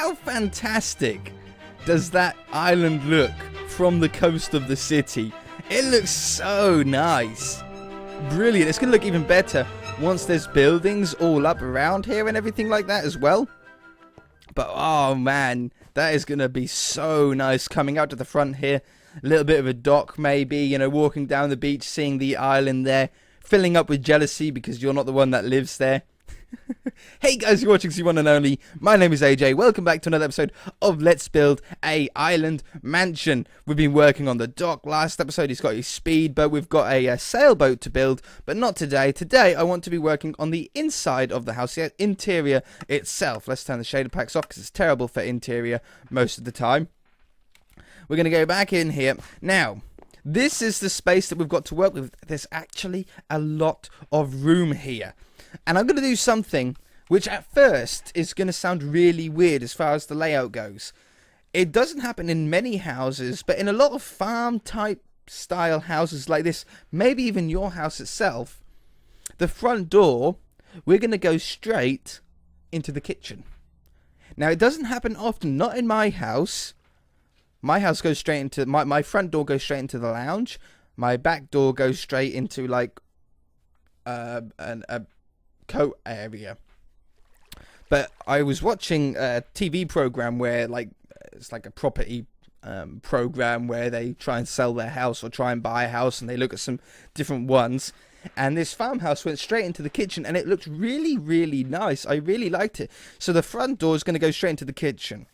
How fantastic does that island look from the coast of the city? It looks so nice. Brilliant. It's going to look even better once there's buildings all up around here and everything like that as well. But oh man, that is going to be so nice coming out to the front here. A little bit of a dock maybe, you know, walking down the beach, seeing the island there, filling up with jealousy because you're not the one that lives there. Hey guys, you're watching C1 and Only. My name is AJ. Welcome back to another episode of Let's Build a Island Mansion. We've been working on the dock. Last episode he's got his speedboat. We've got a sailboat to build, but not today. Today I want to be working on the inside of the house, the interior itself. Let's turn the shader packs off because it's terrible for interior most of the time. We're going to go back in here. Now, this is the space that we've got to work with. There's actually a lot of room here. And I'm going to do something which at first is going to sound really weird as far as the layout goes. It doesn't happen in many houses, but in a lot of farm type style houses like this, maybe even your house itself, the front door, we're going to go straight into the kitchen. Now it doesn't happen often, not in my house. My house goes straight into, my front door goes straight into the lounge. My back door goes straight into like a coat area. But I was watching a TV program where it's like a property program where they try and sell their house or try and buy a house, and they look at some different ones, and this farmhouse went straight into the kitchen and it looked really, really nice. I really liked it. So the front door is going to go straight into the kitchen.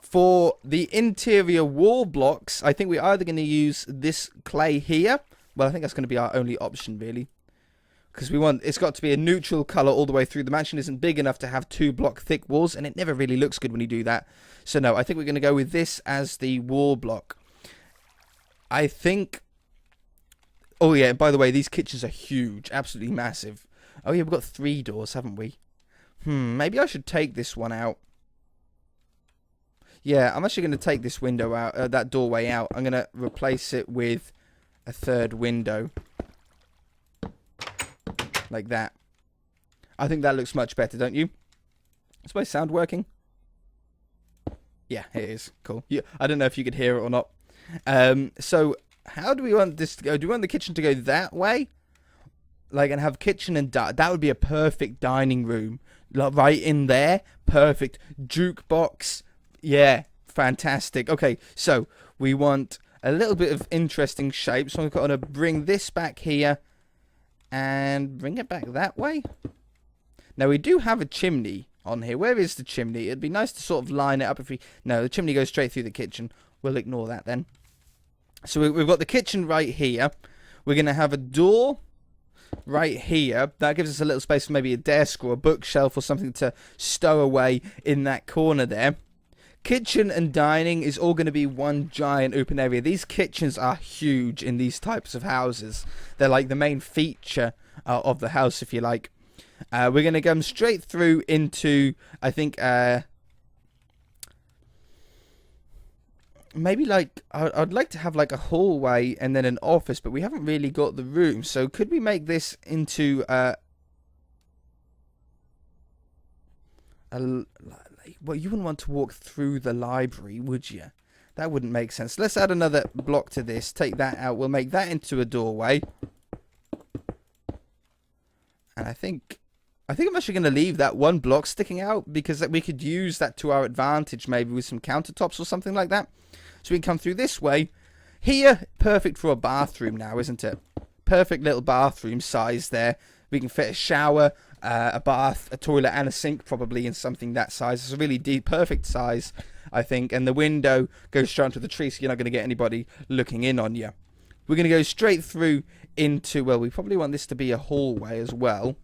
For the interior wall blocks, I think we're either going to use this clay here. Well, I think that's going to be our only option really, because it's got to be a neutral colour all the way through. The mansion isn't big enough to have 2 block thick walls, and it never really looks good when you do that. So no, I think we're going to go with this as the wall block. I think... Oh yeah, by the way, these kitchens are huge, absolutely massive. Oh yeah, we've got 3 doors, haven't we? Maybe I should take this one out. Yeah, I'm actually going to take this window out, that doorway out. I'm going to replace it with a 3rd window. Like that. I think that looks much better, don't you? Is my sound working? Yeah, it is. Cool. Yeah, I don't know if you could hear it or not. So, how do we want this to go? Do we want the kitchen to go that way? Like, and have kitchen and that would be a perfect dining room. Like, right in there. Perfect. Jukebox. Yeah, fantastic. Okay, so, we want a little bit of interesting shape. So, I'm going to bring this back here. And bring it back that way. Now we do have a chimney on here. Where is the chimney? It'd be nice to sort of line it up if we... No, the chimney goes straight through the kitchen. We'll ignore that then. So we've got the kitchen right here. We're going to have a door right here. That gives us a little space for maybe a desk or a bookshelf or something to stow away in that corner there. Kitchen and dining is all going to be one giant open area. These kitchens are huge in these types of houses. They're like the main feature of the house, if you like. We're going to come straight through into, I think, maybe like, I'd like to have like a hallway and then an office, but we haven't really got the room. So could we make this into well, you wouldn't want to walk through the library, would you? That wouldn't make sense. Let's add another block to this. Take that out. We'll make that into a doorway. And I think I'm actually going to leave that one block sticking out because we could use that to our advantage, maybe with some countertops or something like that. So we can come through this way. Here, perfect for a bathroom now, isn't it? Perfect little bathroom size there. We can fit a shower, a bath, a toilet, and a sink probably in something that size. It's a really deep, perfect size, I think. And the window goes straight onto the tree, so you're not going to get anybody looking in on you. We're going to go straight through into, well, we probably want this to be a hallway as well.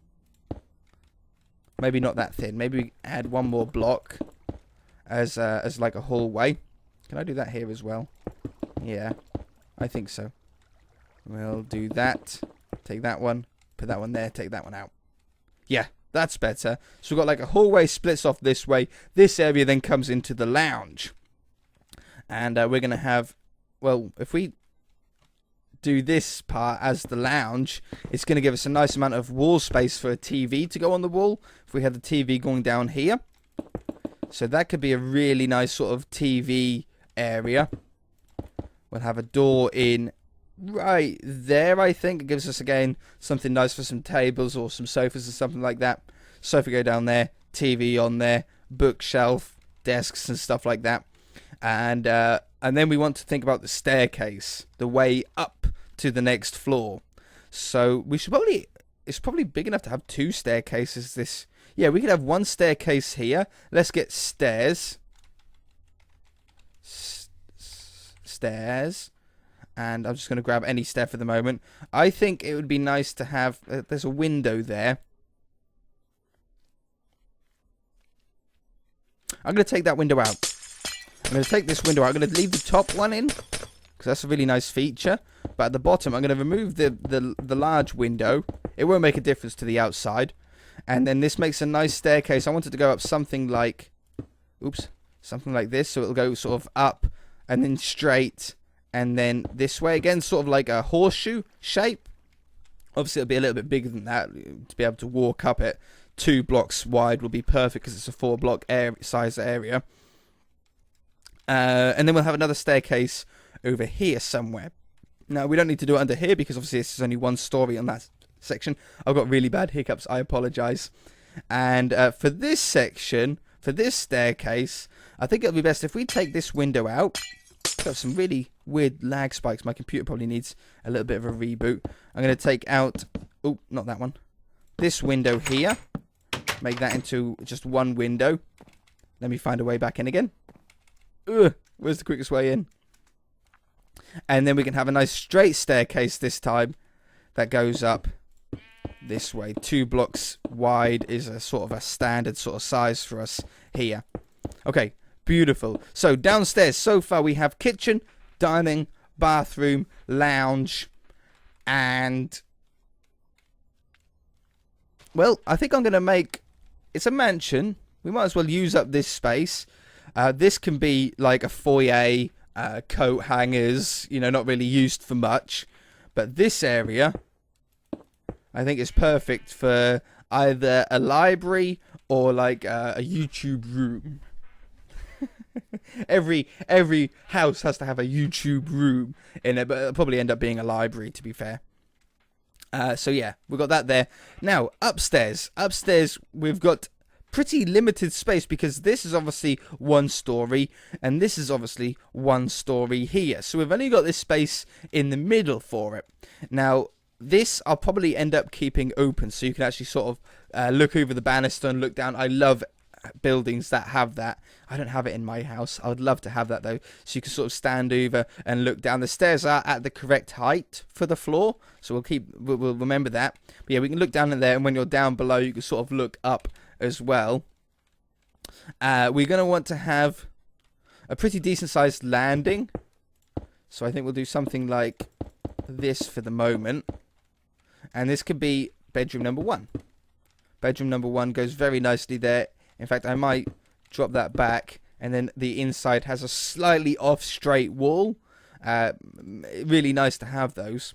Maybe not that thin. Maybe we add one more block as like a hallway. Can I do that here as well? Yeah, I think so. We'll do that. Take that one. Put that one there, take that one out. Yeah, that's better. So we've got like a hallway splits off this way. This area then comes into the lounge. And we're going to have, well, if we do this part as the lounge, it's going to give us a nice amount of wall space for a TV to go on the wall. If we had the TV going down here. So that could be a really nice sort of TV area. We'll have a door in right there, I think. It gives us, again, something nice for some tables or some sofas or something like that. Sofa go down there, TV on there, bookshelf, desks and stuff like that. And then we want to think about the staircase, the way up to the next floor. So we should probably, it's probably big enough to have 2 staircases. Yeah, we could have 1 staircase here. Let's get stairs. Stairs. And I'm just going to grab any stair for the moment. I think it would be nice to have, there's a window there. I'm going to take that window out. I'm going to take this window out. I'm going to leave the top one in, because that's a really nice feature. But at the bottom, I'm going to remove the large window. It won't make a difference to the outside. And then this makes a nice staircase. I want it to go up something like, something like this. So it'll go sort of up and then straight and then this way again, sort of like a horseshoe shape. Obviously, it'll be a little bit bigger than that to be able to walk up it. 2 blocks wide will be perfect because it's a 4-block size area. And then we'll have another staircase over here somewhere. Now, we don't need to do it under here because obviously this is only 1 story on that section. I've got really bad hiccups. I apologise. And for this section, for this staircase, I think it'll be best if we take this window out. Got some really weird lag spikes. My computer probably needs a little bit of a reboot. I'm going to take out... Oh, not that one. This window here. Make that into just 1 window. Let me find a way back in again. Ugh, where's the quickest way in? And then we can have a nice straight staircase this time. That goes up this way. 2 blocks wide is a sort of a standard sort of size for us here. Okay. Beautiful. So downstairs, so far we have kitchen, dining, bathroom, lounge, and... Well, I think I'm going to make... It's a mansion. We might as well use up this space. This can be like a foyer, coat hangers, you know, not really used for much. But this area, I think is perfect for either a library or like a YouTube room. Every house has to have a YouTube room in it, but it'll probably end up being a library, to be fair. So yeah, we've got that there. Now, upstairs. Upstairs, we've got pretty limited space because this is obviously 1 story, and this is obviously 1 story here. So we've only got this space in the middle for it. Now, this I'll probably end up keeping open, so you can actually sort of look over the banister and look down. I love buildings that have that. I don't have it in my house. I would love to have that though, so you can sort of stand over and look down. The stairs are at the correct height for the floor, so we'll remember that. But yeah, we can look down in there, and when you're down below, you can sort of look up as well. We're going to want to have a pretty decent sized landing, so I think we'll do something like this for the moment, and this could be bedroom number 1. Bedroom number 1 goes very nicely there. In fact, I might drop that back, and then the inside has a slightly off straight wall. Really nice to have those.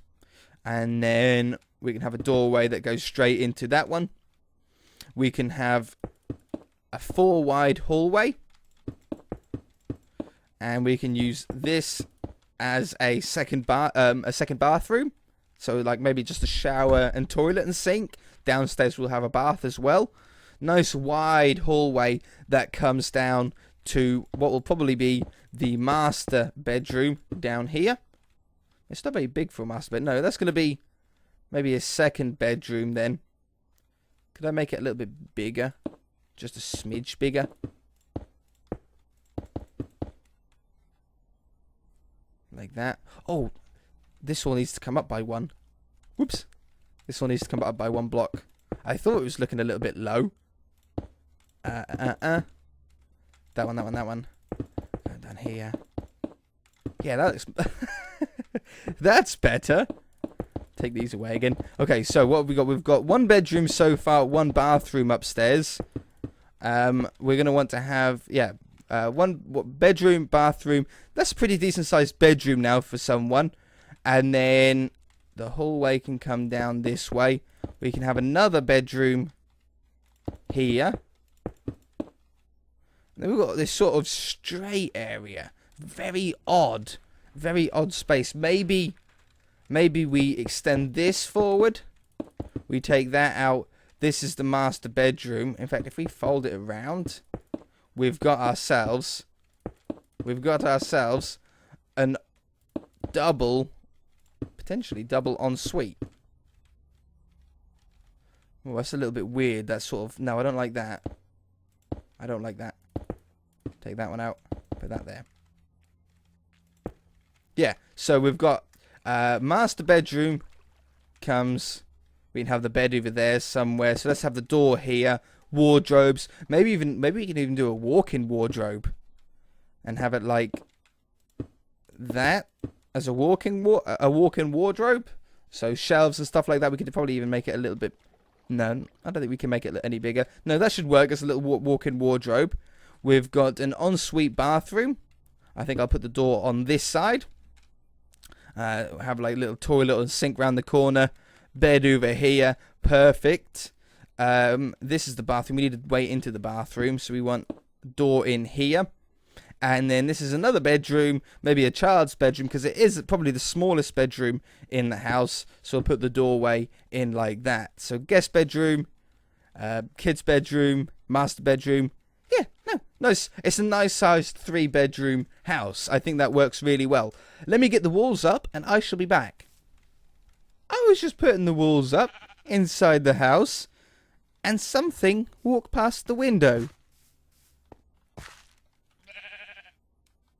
And then we can have a doorway that goes straight into that one. We can have a 4 wide hallway, and we can use this as a second bathroom. So like maybe just a shower and toilet and sink. Downstairs we'll have a bath as well. Nice wide hallway that comes down to what will probably be the master bedroom down here. It's not very big for a master bed. No, that's going to be maybe a second bedroom then. Could I make it a little bit bigger? Just a smidge bigger. Like that. Oh, this one needs to come up by 1. Whoops. This one needs to come up by 1 block. I thought it was looking a little bit low. That one. Down here. Yeah, that looks... That's better. Take these away again. Okay, so what have we got? We've got 1 bedroom so far, 1 bathroom upstairs. We're going to want to have, 1 bedroom, bathroom. That's a pretty decent sized bedroom now for someone. And then the hallway can come down this way. We can have another bedroom here. Then we've got this sort of straight area. Very odd space. Maybe we extend this forward. We take that out. This is the master bedroom. In fact, if we fold it around, we've got ourselves an potentially double ensuite. Oh, that's a little bit weird. That sort of, no, I don't like that. I don't like that. Take that one out. Put that there. Yeah, so we've got master bedroom comes. We can have the bed over there somewhere. So let's have the door here. Wardrobes. Maybe we can even do a walk-in wardrobe and have it like that as a walk-in wardrobe. So shelves and stuff like that. We could probably even make it a little bit. No, I don't think we can make it any bigger. No, that should work as a little walk-in wardrobe. We've got an ensuite bathroom. I think I'll put the door on this side. Have like little toilet and sink round the corner. Bed over here. Perfect. This is the bathroom. We need a way into the bathroom, so we want door in here. And then this is another bedroom, maybe a child's bedroom, because it is probably the smallest bedroom in the house. So we'll put the doorway in like that. So guest bedroom, kids bedroom, master bedroom. Yeah, no, nice. It's a nice sized 3-bedroom house. I think that works really well. Let me get the walls up and I shall be back. I was just putting the walls up inside the house and something walked past the window.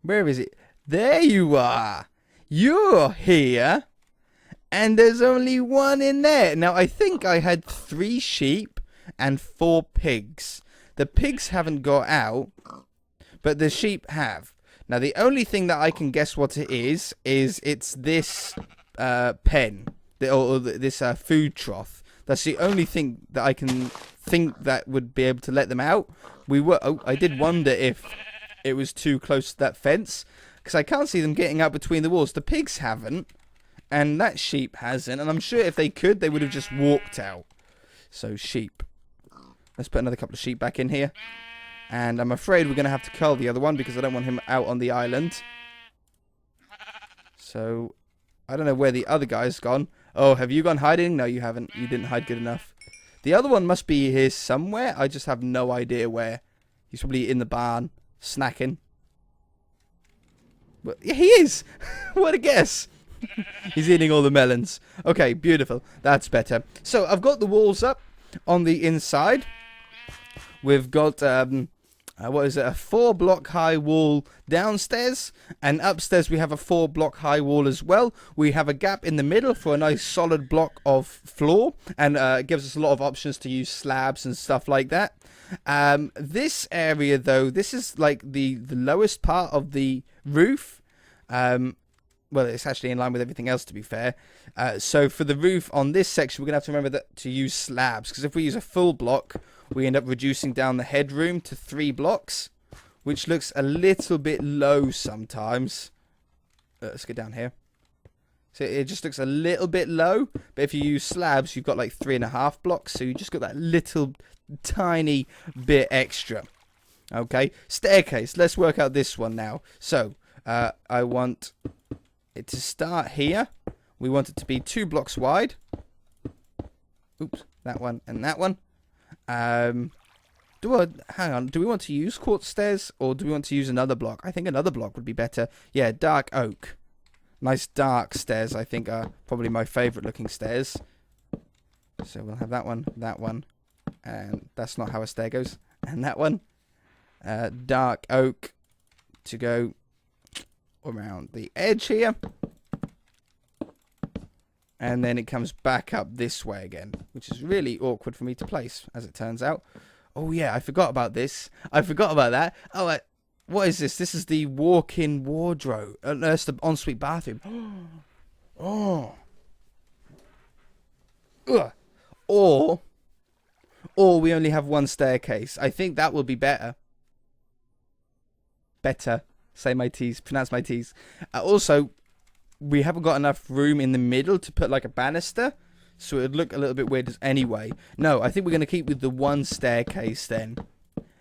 Where is it? There you are. You're here. And there's only one in there. Now, I think I had 3 sheep and 4 pigs. The pigs haven't got out, but the sheep have. Now, the only thing that I can guess what it is it's this pen, or this food trough. That's the only thing that I can think that would be able to let them out. I did wonder if it was too close to that fence, because I can't see them getting out between the walls. The pigs haven't, and that sheep hasn't, and I'm sure if they could, they would have just walked out. So, sheep. Let's put another couple of sheep back in here. And I'm afraid we're going to have to cull the other one, because I don't want him out on the island. So, I don't know where the other guy's gone. Oh, have you gone hiding? No, you haven't. You didn't hide good enough. The other one must be here somewhere. I just have no idea where. He's probably in the barn, snacking. But yeah, he is. What a guess. He's eating all the melons. Okay, beautiful. That's better. So, I've got the walls up on the inside. We've got, what is it, a 4-block high wall downstairs, and upstairs we have a 4-block high wall as well. We have a gap in the middle for a nice solid block of floor, and it gives us a lot of options to use slabs and stuff like that. This area, though, this is like the lowest part of the roof. Well, it's actually in line with everything else, to be fair. So for the roof on this section, we're going to have to remember to use slabs, because if we use a full block, we end up reducing down the headroom to 3 blocks, which looks a little bit low sometimes. Let's get down here. So it just looks a little bit low, but if you use slabs, you've got like 3.5 blocks, so you just got that little tiny bit extra. Okay, staircase. Let's work out this one now. So I want it to start here. We want it to be 2 blocks wide. Oops, that one and that one. Hang on, do we want to use quartz stairs, or do we want to use another block? I think another block would be better. Yeah, dark oak. Nice dark stairs, I think, are probably my favourite looking stairs. So we'll have that one, and that's not how a stair goes. And that one. Dark oak to go around the edge here. And then it comes back up this way again, which is really awkward for me to place, as it turns out. Oh, yeah, I forgot about this. I forgot about that. Oh, what is this? This is the walk-in wardrobe. That's the ensuite bathroom. Oh. Ugh. Or we only have 1 staircase. I think that will be better. Better. Say my T's. Pronounce my T's. Also, we haven't got enough room in the middle to put like a banister, so it would look a little bit weird anyway. No, I think we're going to keep with the 1 staircase then.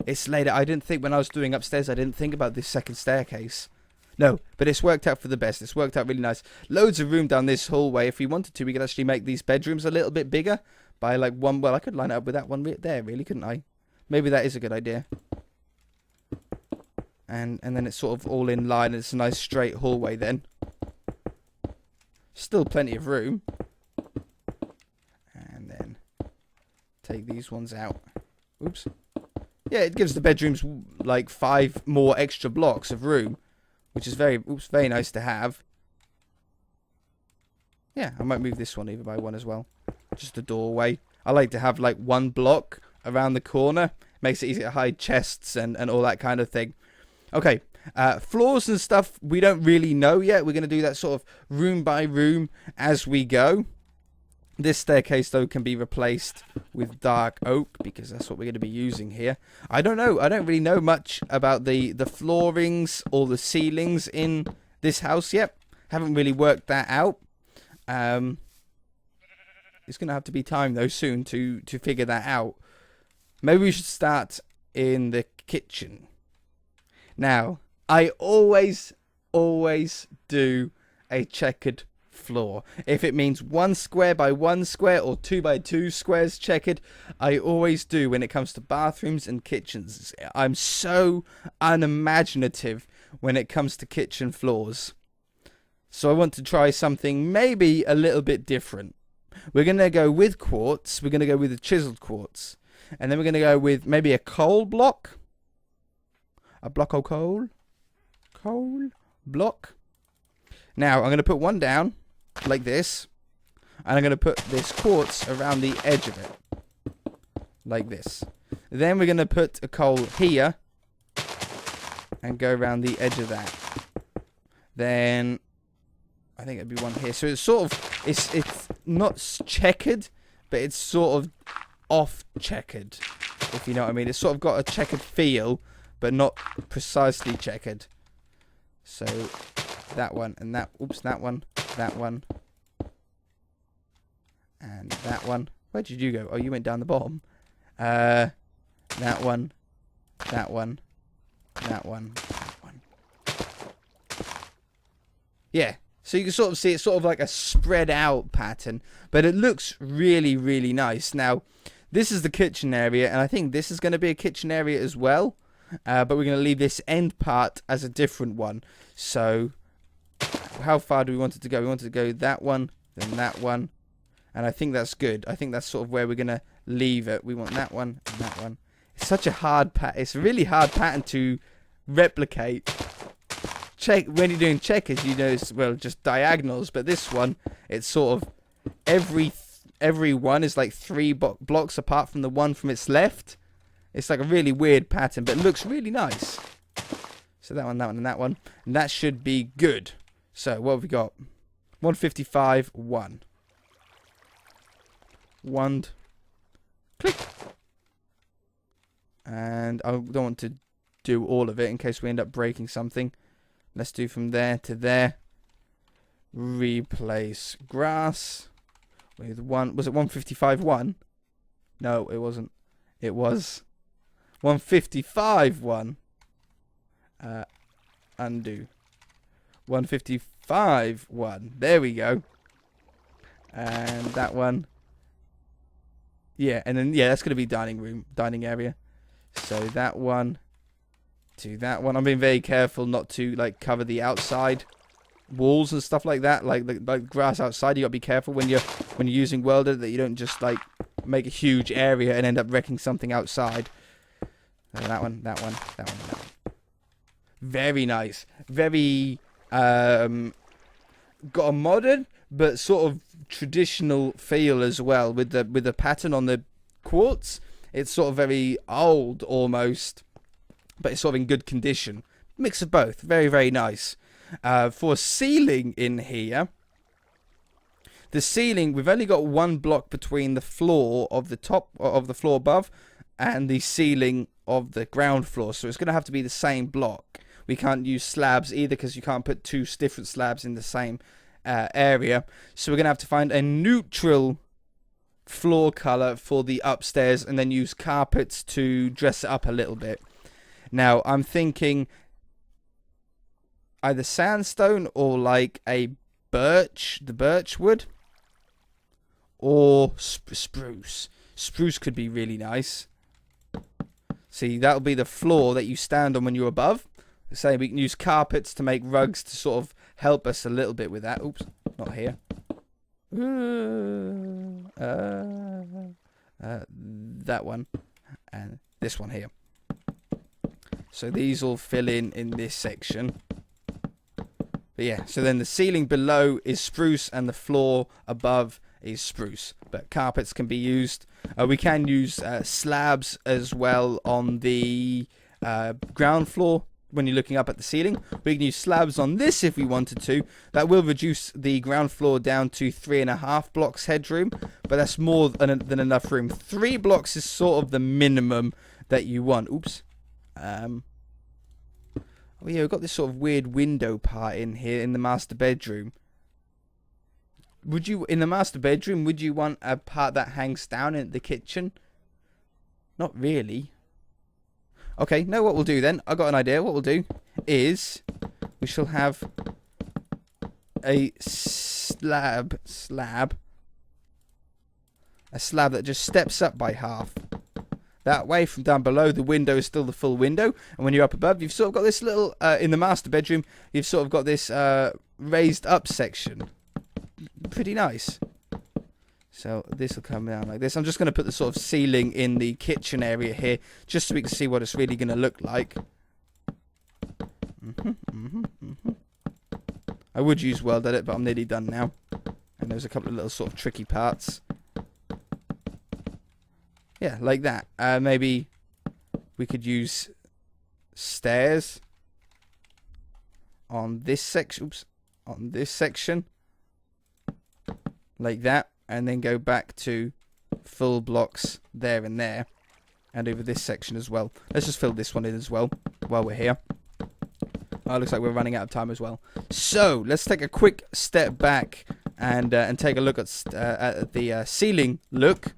It's later. I didn't think when I was doing upstairs, I didn't think about this second staircase. No, but it's worked out for the best. It's worked out really nice. Loads of room down this hallway. If we wanted to, we could actually make these bedrooms a little bit bigger by like one. Well, I could line it up with that one there, really, couldn't I? Maybe that is a good idea. And then it's sort of all in line. It's a nice straight hallway then. Still plenty of room. And then take these ones out. Oops. Yeah, it gives the bedrooms like 5 more extra blocks of room, which is very nice to have. Yeah, I might move this one either by one as well. Just a doorway. I like to have like 1 block around the corner. Makes it easy to hide chests and all that kind of thing. Okay, floors and stuff we don't really know yet. We're going to do that sort of room by room as we go. This staircase, though, can be replaced with dark oak because that's what we're going to be using here. I don't know. I don't really know much about the floorings or the ceilings in this house yet. Haven't really worked that out. It's going to have to be time, though, soon to figure that out. Maybe we should start in the kitchen. Now, I always do a checkered floor. If it means 1 square by 1 square or 2 by 2 squares checkered, I always do when it comes to bathrooms and kitchens. I'm so unimaginative when it comes to kitchen floors. So I want to try something maybe a little bit different. We're going to go with quartz. We're going to go with the chiseled quartz. And then we're going to go with maybe a coal block. A block of coal. Coal block. Now, I'm going to put one down like this. And I'm going to put this quartz around the edge of it. Like this. Then we're going to put a coal here. And go around the edge of that. Then I think it'd be one here. So it's sort of, it's not checkered, but it's sort of off checkered. If you know what I mean. It's sort of got a checkered feel, but not precisely checkered. So that one and that. Oops, that one, and that one. Where did you go? Oh, you went down the bottom. That one, that one, that one, that one. Yeah. So you can sort of see it's sort of like a spread out pattern, but it looks really, really nice. Now, this is the kitchen area, and I think this is going to be a kitchen area as well. But we're going to leave this end part as a different one. So, how far do we want it to go? We want it to go that one, then that one. And I think that's good. I think that's sort of where we're going to leave it. We want that one and that one. It's such a hard pattern. It's a really hard pattern to replicate. When you're doing checkers, you know, it's, well, just diagonals. But this one, it's sort of every one is like 3 blocks apart from the one from its left. It's like a really weird pattern, but it looks really nice. So that one, and that one. And that should be good. So what have we got? 155, 1. 1. Click. And I don't want to do all of it in case we end up breaking something. Let's do from there to there. Replace grass with 1. Was it 155, 1? No, it wasn't. It was 155, 1. Undo. 155, 1. There we go. And that one. Yeah, and then, yeah, that's going to be dining area. So that one to that one. I'm being very careful not to, like, cover the outside walls and stuff like that. Like grass outside, you got to be careful when you're using welder that you don't just, like, make a huge area and end up wrecking something outside. That one, that one, that one, that one. Very nice. Very, got a modern but sort of traditional feel as well with the pattern on the quartz. It's sort of very old almost, but it's sort of in good condition. Mix of both. Very, very nice. For ceiling in here, the ceiling, we've only got 1 block between the floor of the top of the floor above and the ceiling of the ground floor, so it's going to have to be the same block. We can't use slabs either because you can't put 2 different slabs in the same area. So we're going to have to find a neutral floor color for the upstairs and then use carpets to dress it up a little bit. Now, I'm thinking either sandstone or like the birch wood, or spruce. Spruce could be really nice. See, that'll be the floor that you stand on when you're above. Say we can use carpets to make rugs to sort of help us a little bit with that. Oops, not here. That one and this one here. So these all fill in this section. But yeah, so then the ceiling below is spruce and the floor above is spruce. But carpets can be used. We can use slabs as well on the ground floor. When you're looking up at the ceiling, we can use slabs on this if we wanted to. That will reduce the ground floor down to 3.5 blocks headroom, but that's more than enough room. 3 blocks is sort of the minimum that you want. Oops. Oh yeah, we've got this sort of weird window part in here in the master bedroom. In the master bedroom, would you want a part that hangs down in the kitchen? Not really. Okay, know what we'll do then? I got an idea. What we'll do is we shall have a slab that just steps up by half. That way, from down below, the window is still the full window, and when you're up above, you've sort of got this little in the master bedroom. You've sort of got this raised up section. Pretty nice. So this will come down like this. I'm just going to put the sort of ceiling in the kitchen area here, just so we can see what it's really going to look like. I would use weld edit, but I'm nearly done now. And there's a couple of little sort of tricky parts. Yeah, like that. Maybe we could use stairs on this section. Oops, on this section, like that. And then go back to full blocks there and there. And over this section as well. Let's just fill this one in as well while we're here. Oh, looks like we're running out of time as well. So, let's take a quick step back and take a look at the ceiling look.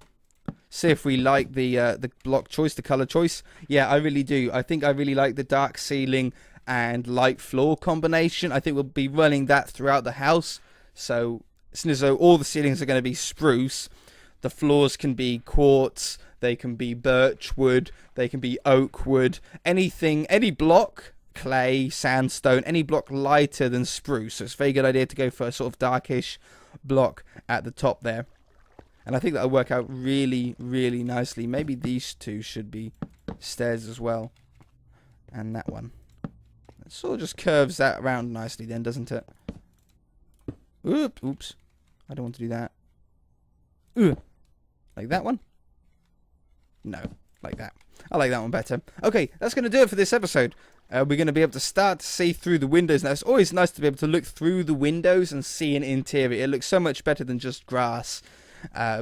See if we like the block choice, the color choice. Yeah, I really do. I think I really like the dark ceiling and light floor combination. I think we'll be running that throughout the house. So, as though all the ceilings are going to be spruce, the floors can be quartz, they can be birch wood, they can be oak wood, anything, any block, clay, sandstone, any block lighter than spruce. So it's a very good idea to go for a sort of darkish block at the top there. And I think that'll work out really, really nicely. Maybe these two should be stairs as well. And that one. It sort of just curves that around nicely then, doesn't it? Oops. I don't want to do that. Like that one? No, like that. I like that one better. Okay, that's going to do it for this episode. We're going to be able to start to see through the windows. Now, it's always nice to be able to look through the windows and see an interior. It looks so much better than just grass,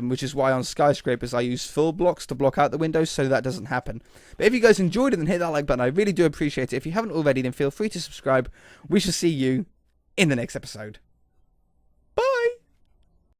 which is why on skyscrapers I use full blocks to block out the windows so that doesn't happen. But if you guys enjoyed it, then hit that like button. I really do appreciate it. If you haven't already, then feel free to subscribe. We shall see you in the next episode.